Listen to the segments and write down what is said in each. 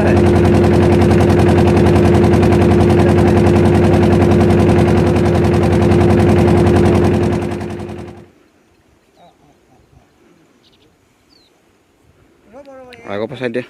আহে আগৰ পৰা চাই দিয়া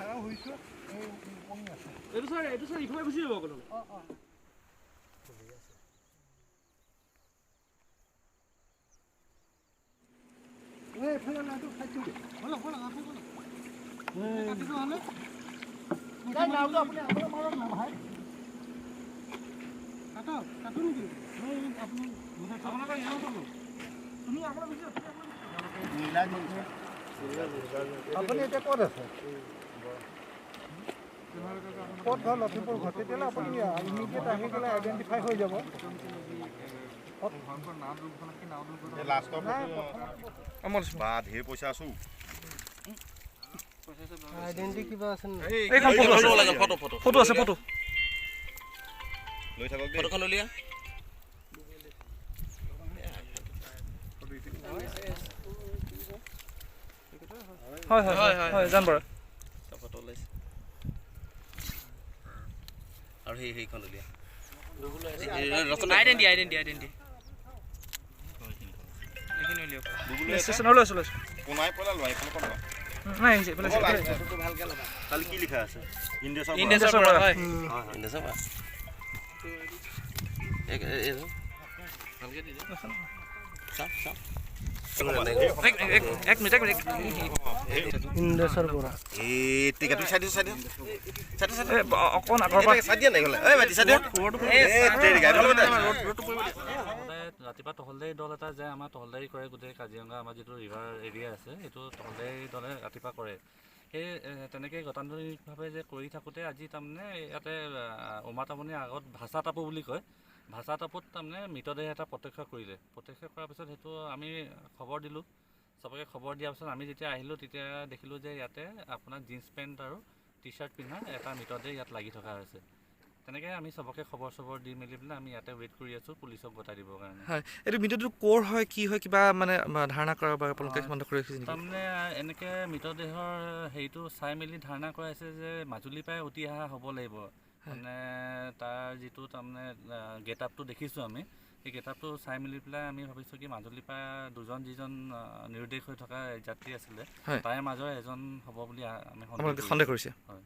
আপুনি এতিয়া ক'ত আছে ক'ত ঘৰ লখিমপুৰ ঘৰ তেতিয়াহ'লে আপুনি ইমিডিয়েট আহি গ'লে আইডেণ্টিফাই হৈ যাব ধেৰ পইচা আছো আইডেণ্টি কিবা আছে ফটো আছে ফটো লৈ থাকক ফটোখন উলিয়া হয় হয় হয় হয় জান বাৰু ফটো ওলাইছে আৰু সেইখন উলিয়া আইডেন্টি এইখিনি উলিয়া ষ্টেচনৰ লৈ আছো কোনাই পলা লোৱা এইখন কোন নাই আহিছে ভালকে ল'বা কালি কি লিখা আছে ইন্ডিয়াছৰ হয় ইন্ডিয়াছৰ ভালকে দি দে চাপ এক মিনিট ইন্দেশ্বৰ বৰা এই টিকেট চাই দিছো অকণ আগৰ পৰা চাই দিয়া নাই গলে এই বাদি চাই দিয়া ৰাতিপুৱা তহলদাৰী দল এটা যে আমাৰ তহলদাৰী কৰে গোটেই কাজিৰঙা আমাৰ যিটো ৰিভাৰ এৰিয়া আছে সেইটো তহলদাৰী দলে ৰাতিপুৱা কৰে সেই তেনেকৈ গতানুগতিকভাৱে যে কৰি থাকোঁতে আজি তাৰমানে ইয়াতে উমাটামনিৰ আগত ভাষা টাপু বুলি কয় ভাষা টাপুত তাৰমানে মৃতদেহ এটা প্ৰত্যক্ষ কৰিলে প্ৰত্যক্ষ কৰাৰ পিছত সেইটো আমি খবৰ দিলোঁ চবকে খবৰ দিয়াৰ পিছত আমি যেতিয়া আহিলোঁ তেতিয়া দেখিলোঁ যে ইয়াতে আপোনাৰ জিন্স পেণ্ট আৰু টি চাৰ্ট পিন্ধা এটা মৃতদেহ ইয়াত লাগি থকা হৈছে তেনেকৈ আমি চবকে খবৰ দি মেলি পেলাই আমি ইয়াতে ৱেইট কৰি আছোঁ পুলিচক গতাই দিবৰ কাৰণে হয় এইটো মৃতদেহটো ক'ৰ হয় কি হয় কিবা মানে ধাৰণা কৰা বা আপোনালোকে সিমান কৰি ৰাখিছে নেকি তাৰমানে এনেকৈ মৃতদেহৰ হেৰিটো চাই মেলি ধাৰণা কৰাইছে যে মাজুলীৰ পৰাই উঠি অহা হ'ব লাগিব মানে তাৰ যিটো তাৰমানে গেট আপটো দেখিছোঁ আমি সেই গেট আপটো চাই মেলি পেলাই আমি ভাবিছোঁ কি মাজুলীৰ পৰা যিজন নিৰুদ্দেশ হৈ থকা যাত্ৰী আছিলে তাৰে মাজৰ এজন হ'ব বুলি আমি সন্দেহ কৰিছে হয়